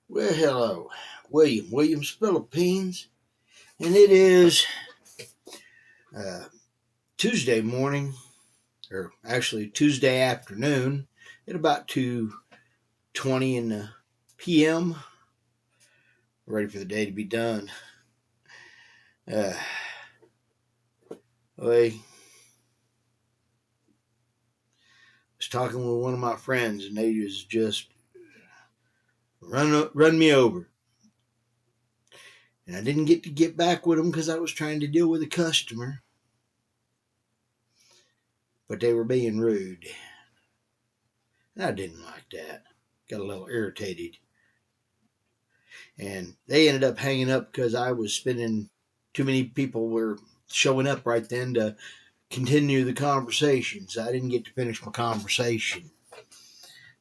Well, hello, Williams Philippines, and it is uh, Tuesday morning, or actually Tuesday afternoon, at about 2:20 in the p.m. Ready for the day to be done. I was talking with one of my friends, and they just run me over, and I didn't get back with them because I was trying to deal with a customer, but they were being rude. And I didn't like that. Got a little irritated. And they ended up hanging up because I was spending too many people were showing up right then to continue the conversation. So I didn't get to finish my conversation.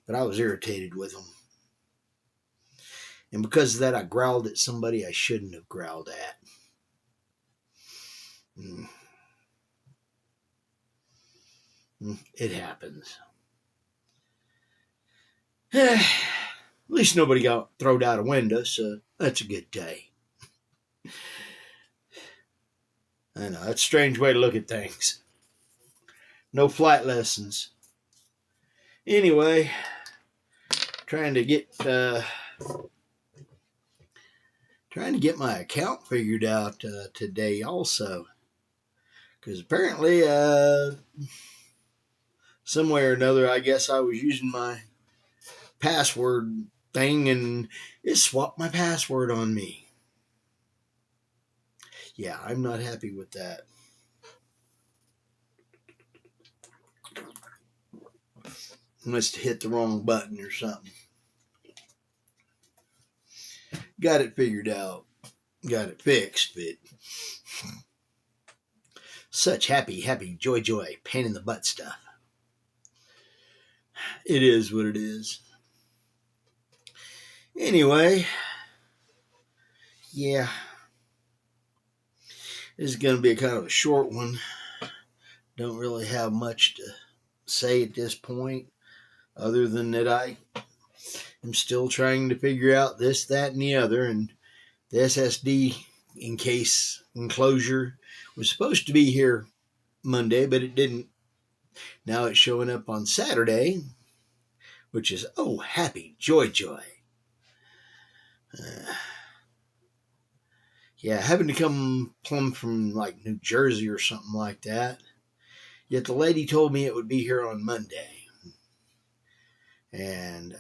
But I was irritated with them. And because of that, I growled at somebody I shouldn't have growled at. It happens. At least nobody got thrown out a window, so that's a good day. I know, that's a strange way to look at things. No flight lessons. Anyway, trying to get my account figured out today also, because apparently some way or another, I guess I was using my password thing and it swapped my password on me. Yeah, I'm not happy with that. Must have hit the wrong button or something. Got it figured out. Got it fixed, but such happy, joy, pain in the butt stuff. It is what it is. Anyway, yeah, this is going to be a kind of a short one. Don't really have much to say at this point, other than that I am still trying to figure out this, that, and the other, and the SSD enclosure was supposed to be here Monday, but it didn't. Now it's showing up on Saturday, which is, happy, joy. Yeah, having to come plumb from like New Jersey or something like that. Yet the lady told me it would be here on Monday. And,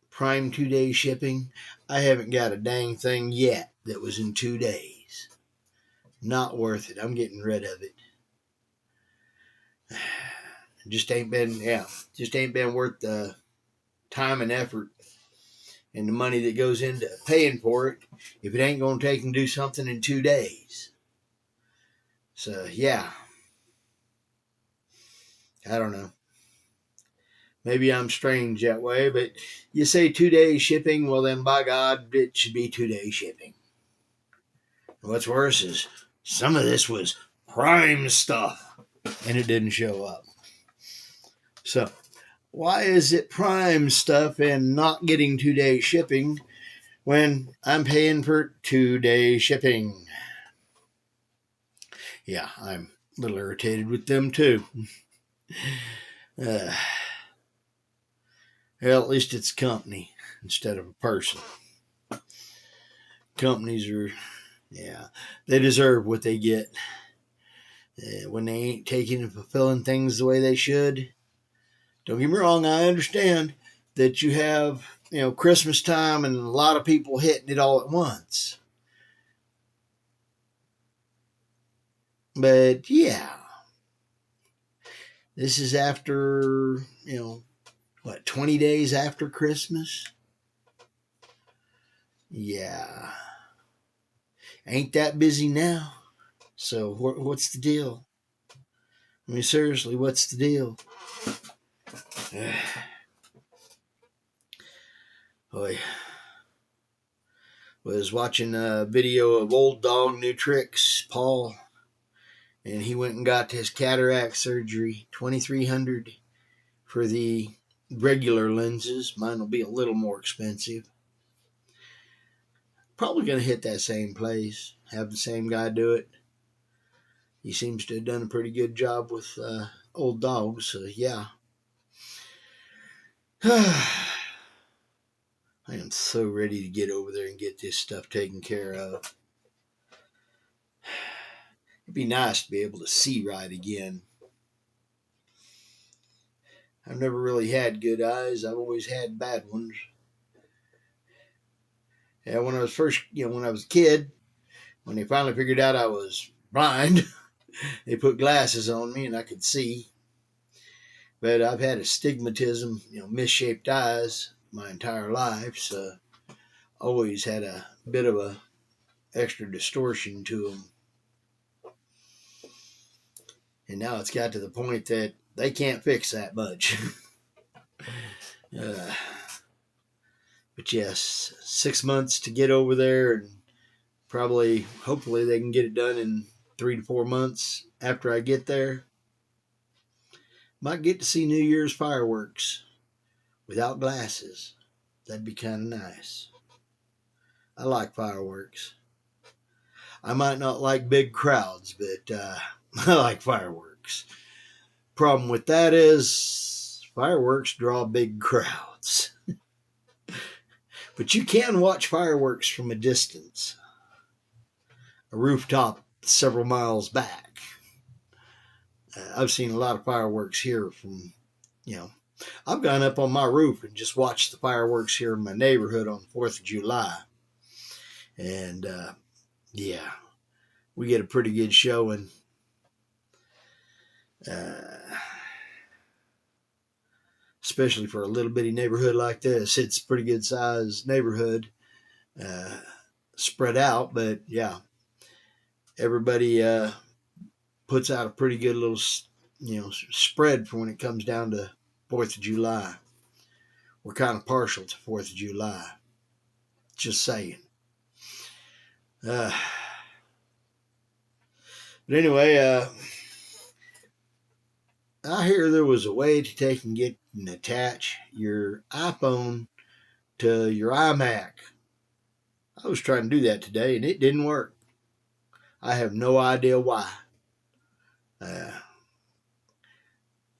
Prime 2-day shipping. I haven't got a dang thing yet that was in 2 days. Not worth it. I'm getting rid of it. Just ain't been worth the time and effort and the money that goes into paying for it if it ain't going to take and do something in 2 days. So, yeah. I don't know. Maybe I'm strange that way, but you say 2-day shipping, well then by God, it should be 2-day shipping. And what's worse is some of this was Prime stuff and it didn't show up. So, why is it Prime stuff and not getting 2-day shipping when I'm paying for 2-day shipping? Yeah, I'm a little irritated with them too. Well, at least it's a company instead of a person. Companies are, they deserve what they get. When they ain't taking and fulfilling things the way they should. Don't get me wrong, I understand that you have, Christmas time and a lot of people hitting it all at once. But yeah, this is after, 20 days after Christmas? Yeah. Ain't that busy now. So what's the deal? I mean, seriously, what's the deal? Boy. Was watching a video of Old Dog New Tricks, Paul, and he went and got his cataract surgery, $2,300 for the regular lenses. Mine will be a little more expensive. Probably going to hit that same place, have the same guy do it. He seems to have done a pretty good job with old dogs, so yeah. I am so ready to get over there and get this stuff taken care of. It'd be nice to be able to see right again. I've never really had good eyes. I've always had bad ones. Yeah, when I was when I was a kid, when they finally figured out I was blind, they put glasses on me and I could see. But I've had astigmatism, misshaped eyes my entire life, so always had a bit of a extra distortion to them. And now it's got to the point that they can't fix that much. But yes, 6 months to get over there, and hopefully they can get it done in 3 to 4 months after I get there. Might get to see New Year's fireworks without glasses. That'd be kind of nice. I like fireworks. I might not like big crowds, but I like fireworks. Problem with that is fireworks draw big crowds. But you can watch fireworks from a distance. A rooftop several miles back. I've seen a lot of fireworks here from, I've gone up on my roof and just watched the fireworks here in my neighborhood on 4th of July. And, yeah, we get a pretty good showing. Especially for a little bitty neighborhood like this. It's a pretty good sized neighborhood. Spread out, but yeah, everybody puts out a pretty good little, spread for when it comes down to 4th of July. We're kind of partial to 4th of July. Just saying. But anyway, I hear there was a way to take and get and attach your iPhone to your iMac. I was trying to do that today and it didn't work. I have no idea why.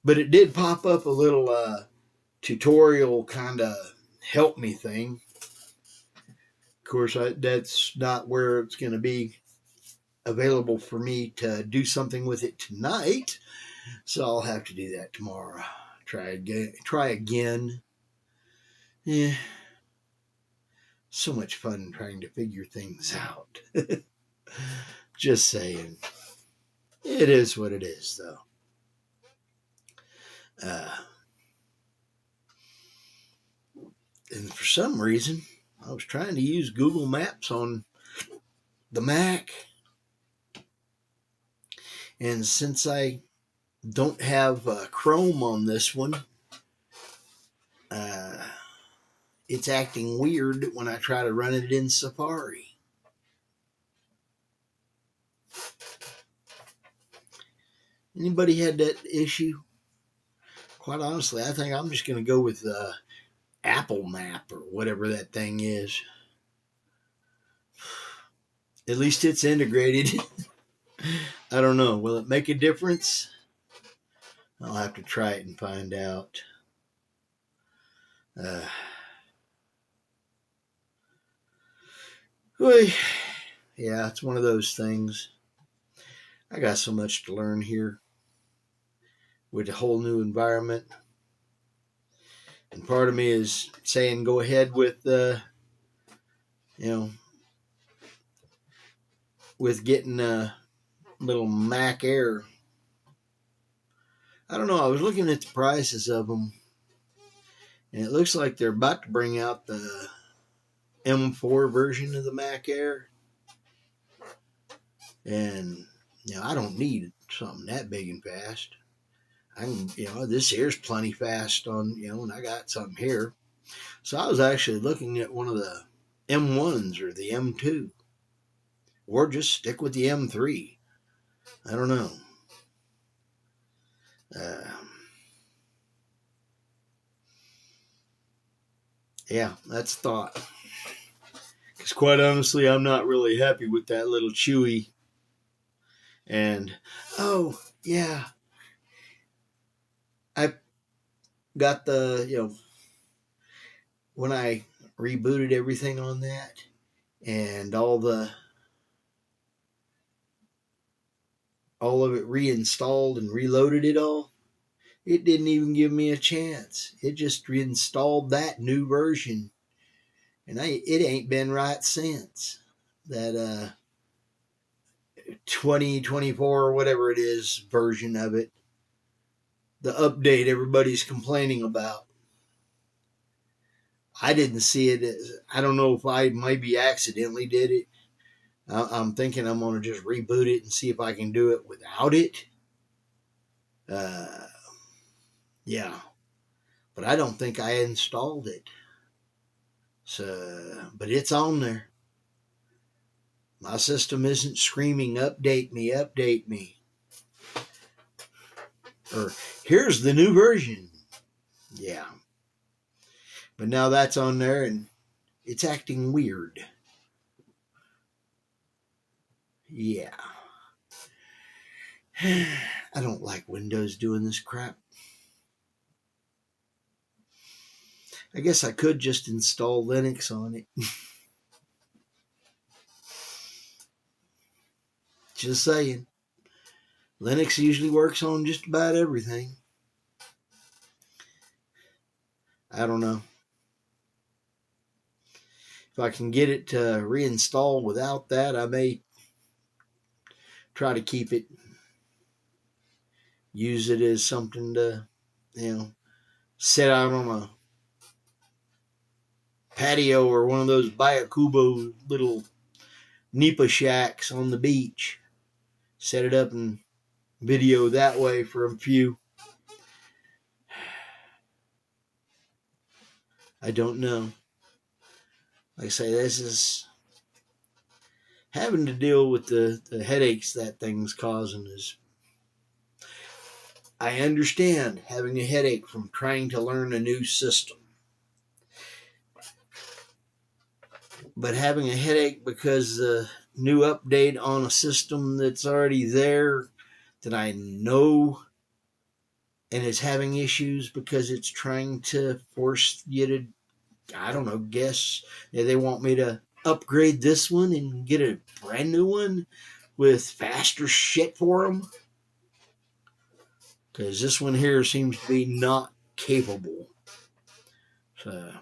But it did pop up a little tutorial kind of help me thing. Of course, that's not where it's going to be available for me to do something with it tonight. So I'll have to do that tomorrow. Try again. Yeah. So much fun trying to figure things out. Just saying. It is what it is, though. And for some reason, I was trying to use Google Maps on the Mac. And since I don't have Chrome on this one, it's acting weird when I try to run it in Safari. Anybody had that issue? Quite honestly, I think I'm just going to go with Apple Map or whatever that thing is. At least it's integrated. I don't know. Will it make a difference? I'll have to try it and find out. Yeah, it's one of those things. I got so much to learn here with a whole new environment. And part of me is saying go ahead with, with getting a little Mac Air. I don't know. I was looking at the prices of them. And it looks like they're about to bring out the M4 version of the Mac Air. And, I don't need something that big and fast. I can, this here's plenty fast on, and I got something here. So I was actually looking at one of the M1s or the M2. Or just stick with the M3. I don't know. Yeah, that's thought. 'Cause quite honestly, I'm not really happy with that little Chewy. And, oh, yeah, I got when I rebooted everything on that and all of it reinstalled and reloaded it all, it didn't even give me a chance. It just reinstalled that new version. And it ain't been right since. That 2024 or whatever it is version of it. The update everybody's complaining about. I didn't see it. I don't know if I maybe accidentally did it. I'm thinking I'm going to just reboot it and see if I can do it without it. Yeah. But I don't think I installed it. So, but it's on there. My system isn't screaming, update me, update me. Or, here's the new version. Yeah. But now that's on there and it's acting weird. Yeah. I don't like Windows doing this crap. I guess I could just install Linux on it. Just saying. Linux usually works on just about everything. I don't know. If I can get it to reinstall without that, I may try to keep it. Use it as something to, set out on a patio or one of those Bayakubo little Nipa shacks on the beach. Set it up and video that way for a few. I don't know. Like I say, this is having to deal with the headaches that thing's causing is. I understand having a headache from trying to learn a new system. But having a headache because the new update on a system that's already there that I know and is having issues because it's trying to force you to, I don't know, guess they want me to upgrade this one and get a brand new one with faster shit for them. Because this one here seems to be not capable. So,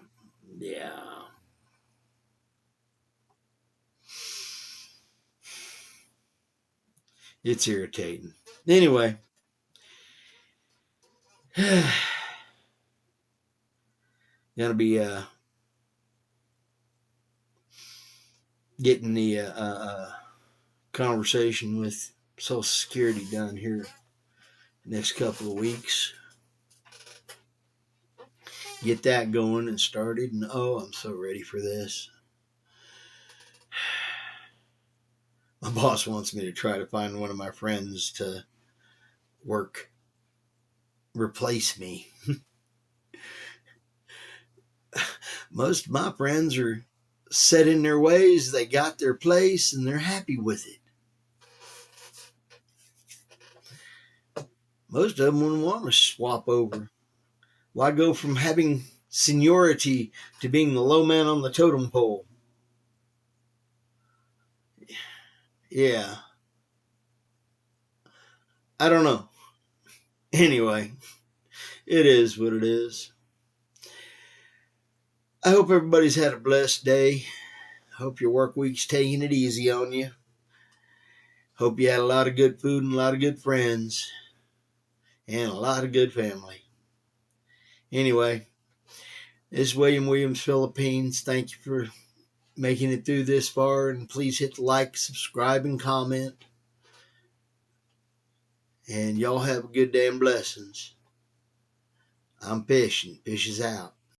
yeah. It's irritating. Anyway. Gonna be getting the conversation with Social Security done here next couple of weeks. Get that going and started, and oh, I'm so ready for this. My boss wants me to try to find one of my friends to replace me. Most of my friends are set in their ways, they got their place, and they're happy with it. Most of them wouldn't want to swap over. Why go from having seniority to being the low man on the totem pole? Yeah. I don't know. Anyway, it is what it is. I hope everybody's had a blessed day. I hope your work week's taking it easy on you. Hope you had a lot of good food and a lot of good friends and a lot of good family. Anyway, this is William Williams Philippines. Thank you for making it through this far, and please hit the like, subscribe, and comment. And y'all have a good day and blessings. I'm fishing. Fish is out.